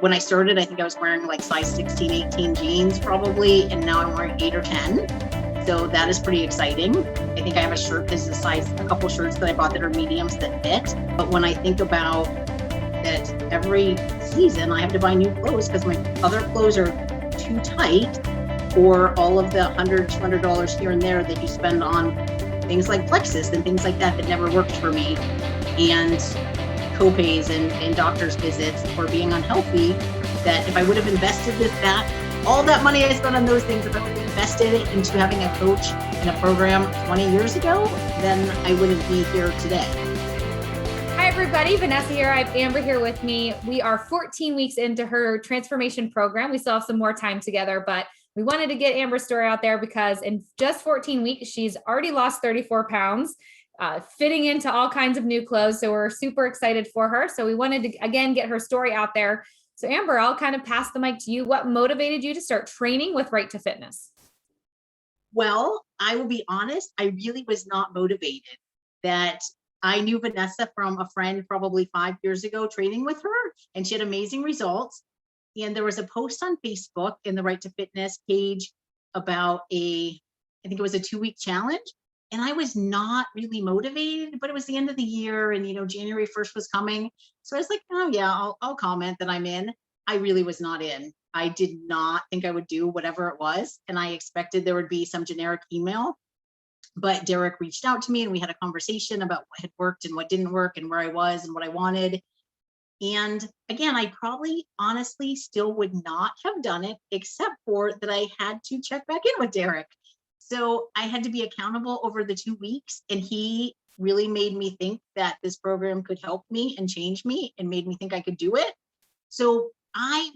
When I started, I think I was wearing like size 16, 18 jeans probably, and now I'm wearing 8 or 10. So that is pretty exciting. I think I have a shirt that is a couple shirts that I bought that are mediums that fit. But when I think about that every season I have to buy new clothes because my other clothes are too tight, or all of the $100, $200 here and there that you spend on things like Plexus and things like that never worked for me, and co-pays and doctor's visits for being unhealthy, that if I would have invested all that money I spent on those things, if I would have invested it into having a coach in a program 20 years ago, then I wouldn't be here today. Hi, everybody. Vanessa here. I have Amber here with me. We are 14 weeks into her transformation program. We still have some more time together, but we wanted to get Amber's story out there because in just 14 weeks, she's already lost 34 pounds, fitting into all kinds of new clothes. So we're super excited for her. So we wanted to, again, get her story out there. So Amber, I'll kind of pass the mic to you. What motivated you to start training with Right to Fitness? Well, I will be honest, I really was not motivated. That I knew Vanessa from a friend probably 5 years ago training with her, and she had amazing results. And there was a post on Facebook in the Right to Fitness page about I think it was a 2-week challenge. And I was not really motivated, but it was the end of the year and, January 1st was coming. So I was like, oh yeah, I'll comment that I'm in. I really was not in. I did not think I would do whatever it was. And I expected there would be some generic email, but Derek reached out to me and we had a conversation about what had worked and what didn't work and where I was and what I wanted. And again, I probably honestly still would not have done it, except for that I had to check back in with Derek. So I had to be accountable over the 2 weeks, and he really made me think that this program could help me and change me and made me think I could do it. So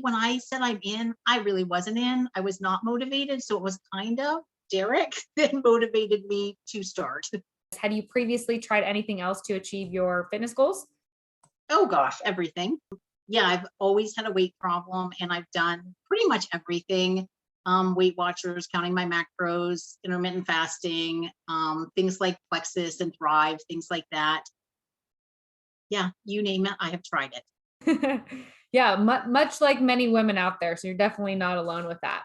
when I said I'm in, I really wasn't in. I was not motivated. So it was kind of Derek that motivated me to start. Had you previously tried anything else to achieve your fitness goals? Oh gosh, everything. Yeah, I've always had a weight problem and I've done pretty much everything. Weight Watchers, counting my macros, intermittent fasting, things like Plexus and Thrive, things like that. Yeah, you name it, I have tried it. Yeah, much like many women out there. So you're definitely not alone with that.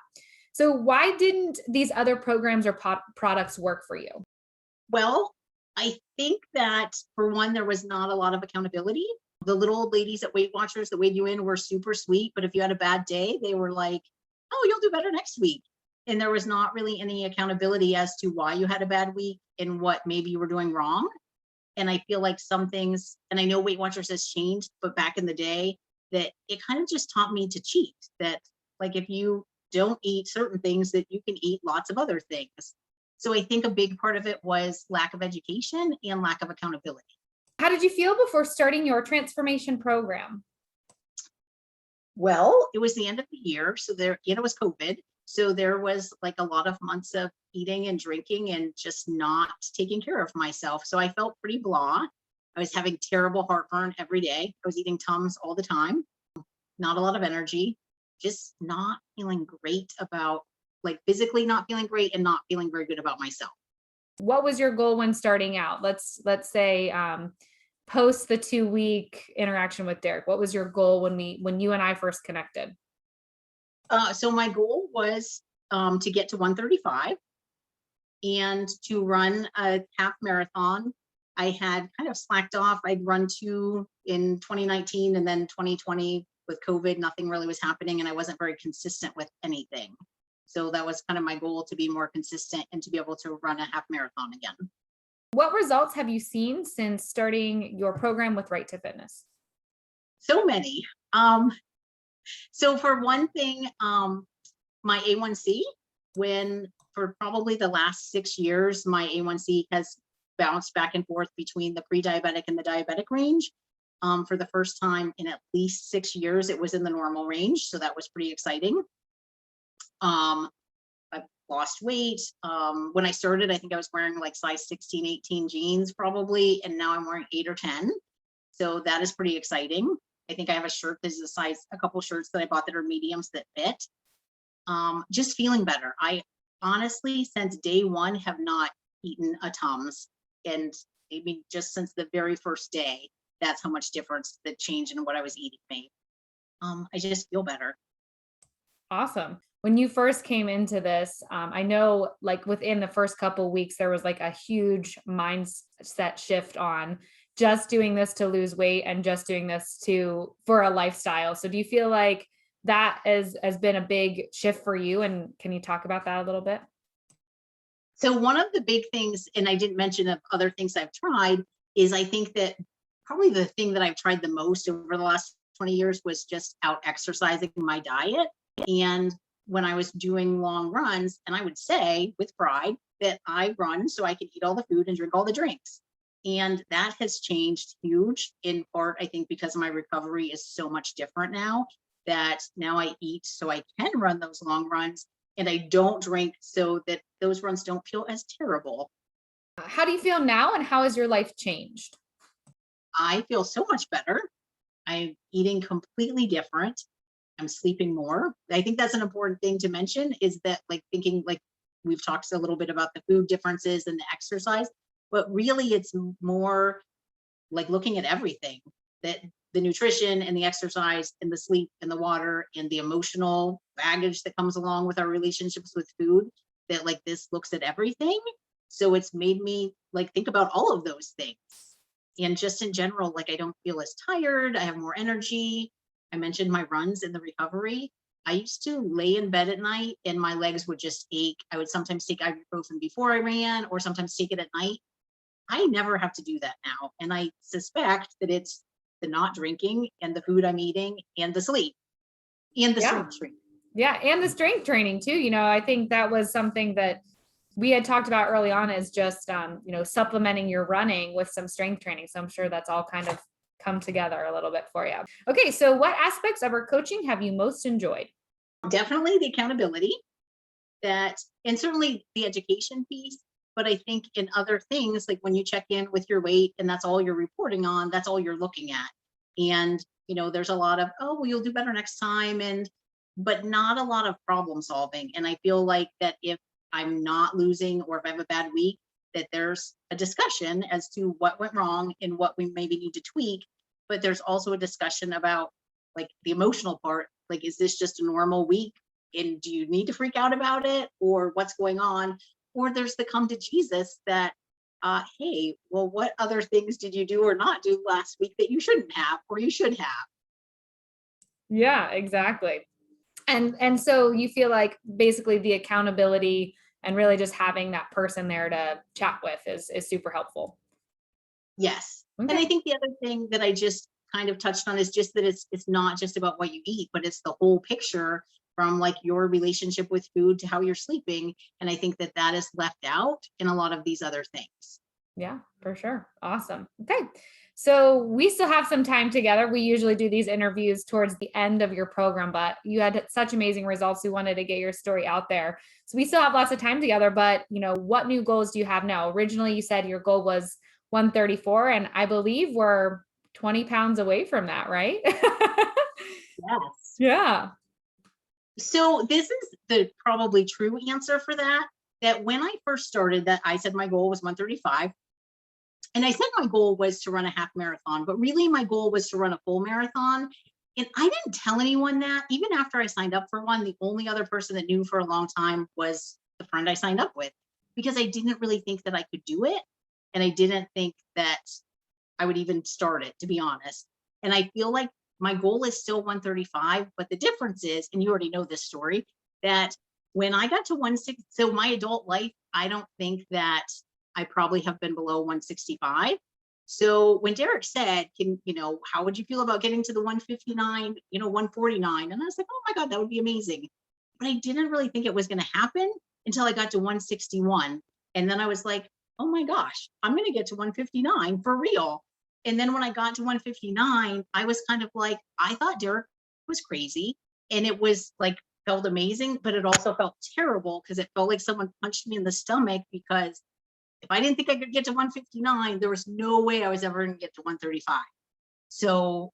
So why didn't these other programs or products work for you? Well, I think that for one, there was not a lot of accountability. The little old ladies at Weight Watchers that weighed you in were super sweet, but if you had a bad day, they were like, oh, you'll do better next week. And there was not really any accountability as to why you had a bad week and what maybe you were doing wrong. And I feel like some things, and I know Weight Watchers has changed, but back in the day, that it kind of just taught me to cheat. That like if you don't eat certain things, that you can eat lots of other things. So I think a big part of it was lack of education and lack of accountability. How did you feel before starting your transformation program? Well, it was the end of the year. So it was COVID. So there was like a lot of months of eating and drinking and just not taking care of myself. So I felt pretty blah. I was having terrible heartburn every day. I was eating Tums all the time. Not a lot of energy, just not feeling great about, like physically not feeling great and not feeling very good about myself. What was your goal when starting out? Let's say post the 2-week interaction with Derek. What was your goal when you and I first connected? So my goal was to get to 135 and to run a half marathon. I had kind of slacked off. I'd run 2 in 2019 and then 2020 with COVID, nothing really was happening and I wasn't very consistent with anything. So that was kind of my goal, to be more consistent and to be able to run a half marathon again. What results have you seen since starting your program with Right to Fitness? So many. So for one thing, my A1C, for probably the last 6 years, my A1C has bounced back and forth between the pre-diabetic and the diabetic range. For the first time in at least 6 years, it was in the normal range. So that was pretty exciting. I've lost weight. When I started, I think I was wearing like size 16, 18 jeans probably, and now I'm wearing 8 or 10. So that is pretty exciting. I think I have a shirt that is a couple shirts that I bought that are mediums that fit. Just feeling better. I honestly, since day one, have not eaten a Tums. And maybe just since the very first day, that's how much difference the change in what I was eating made. I just feel better. Awesome. When you first came into this, I know like within the first couple weeks, there was like a huge mindset shift on just doing this to lose weight and just doing this for a lifestyle. So do you feel like that has been a big shift for you? And can you talk about that a little bit? So one of the big things, and I didn't mention of other things I've tried, is I think that probably the thing that I've tried the most over the last 20 years was just out exercising my diet. And when I was doing long runs, and I would say with pride that I run so I can eat all the food and drink all the drinks. And that has changed huge, in part, I think, because my recovery is so much different now, that now I eat so I can run those long runs, and I don't drink so that those runs don't feel as terrible. How do you feel now and how has your life changed? I feel so much better. I'm eating completely different. I'm sleeping more. I think that's an important thing to mention, is that like thinking, like we've talked a little bit about the food differences and the exercise, but really it's more like looking at everything, that the nutrition and the exercise and the sleep and the water and the emotional baggage that comes along with our relationships with food, that like this looks at everything. So it's made me like think about all of those things. And just in general, like I don't feel as tired. I have more energy. I mentioned my runs in the recovery. I used to lay in bed at night and my legs would just ache. I would sometimes take ibuprofen before I ran, or sometimes take it at night. I never have to do that now. And I suspect that it's the not drinking and the food I'm eating and the sleep and the Yeah. strength training. Yeah. And the strength training too. I think that was something that we had talked about early on, is just, supplementing your running with some strength training. So I'm sure that's all kind of come together a little bit for you. Okay. So what aspects of our coaching have you most enjoyed? Definitely the accountability, that, and certainly the education piece. But I think in other things, like when you check in with your weight and that's all you're reporting on, that's all you're looking at. And, there's a lot of, oh, well, you'll do better next time. But not a lot of problem solving. And I feel like that if I'm not losing, or if I have a bad week, that there's a discussion as to what went wrong and what we maybe need to tweak. But there's also a discussion about like the emotional part. Like, is this just a normal week? And do you need to freak out about it, or what's going on? Or there's the come to Jesus that, hey, well, what other things did you do or not do last week that you shouldn't have, or you should have? Yeah, exactly. And so you feel like basically the accountability and really just having that person there to chat with is super helpful. Yes. And Okay. I think the other thing that I just kind of touched on is just that it's not just about what you eat, but it's the whole picture, from like your relationship with food to how you're sleeping. And I think that that is left out in a lot of these other things. Yeah, for sure. Awesome. Okay. So we still have some time together. We usually do these interviews towards the end of your program, but you had such amazing results. We wanted to get your story out there. So we still have lots of time together, but what new goals do you have now? Originally, you said your goal was 134, and I believe we're 20 pounds away from that, right? Yes. Yeah. So this is the probably true answer for that, that when I first started, that I said my goal was 135. And I said my goal was to run a half marathon, but really my goal was to run a full marathon. And I didn't tell anyone that. Even after I signed up for one, the only other person that knew for a long time was the friend I signed up with, because I didn't really think that I could do it. And I didn't think that I would even start it, to be honest. And I feel like my goal is still 135, but the difference is, and you already know this story, that when I got to 160, so my adult life, I don't think that I probably have been below 165. So when Derek said, how would you feel about getting to the 159, 149? And I was like, oh my God, that would be amazing. But I didn't really think it was going to happen until I got to 161. And then I was like, oh my gosh, I'm going to get to 159 for real. And then when I got to 159, I was kind of like, I thought Derek was crazy. And it was like, felt amazing, but it also felt terrible, because it felt like someone punched me in the stomach, because if I didn't think I could get to 159, there was no way I was ever going to get to 135. So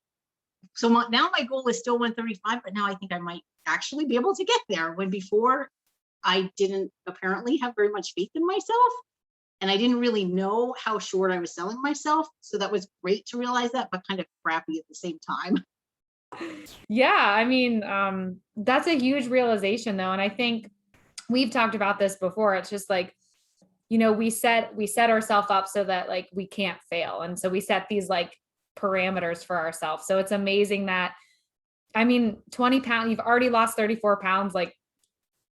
now my goal is still 135, but now I think I might actually be able to get there, when before I didn't apparently have very much faith in myself. And I didn't really know how short I was selling myself. So that was great to realize that, but kind of crappy at the same time. Yeah, I mean, that's a huge realization though. And I think we've talked about this before. It's just like, we set ourselves up so that like we can't fail. And so we set these like parameters for ourselves. So it's amazing that, I mean, 20 pounds, you've already lost 34 pounds, like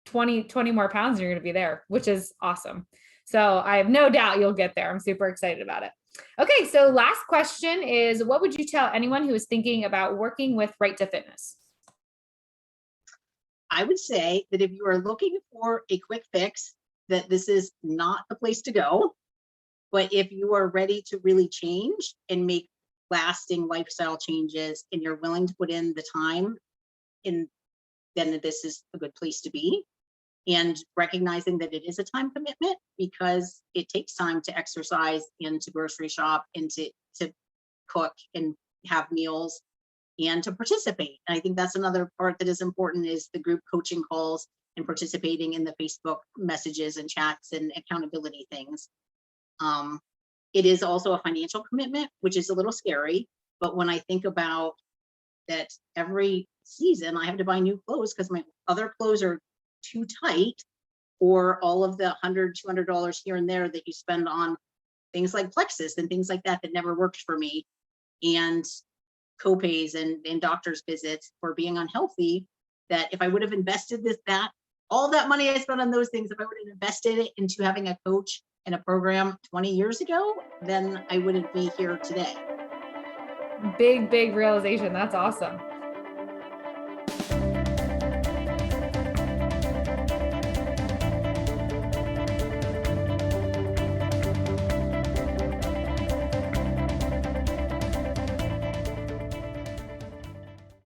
20 more pounds, and you're going to be there, which is awesome. So I have no doubt you'll get there. I'm super excited about it. Okay. So last question is, what would you tell anyone who is thinking about working with Right to Fitness? I would say that if you are looking for a quick fix, that this is not the place to go. But if you are ready to really change and make lasting lifestyle changes and you're willing to put in the time, then this is a good place to be. And recognizing that it is a time commitment because it takes time to exercise and to grocery shop and to cook and have meals and to participate. And I think that's another part that is important, is the group coaching calls and participating in the Facebook messages and chats and accountability things. It is also a financial commitment, which is a little scary. But when I think about that, every season I have to buy new clothes because my other clothes are too tight, or all of the $100, $200 here and there that you spend on things like Plexus and things like that never worked for me, and copays and doctor's visits for being unhealthy, that if I would have invested all that money I spent on those things, if I would have invested it into having a coach and a program 20 years ago, then I wouldn't be here today. Big realization. That's awesome.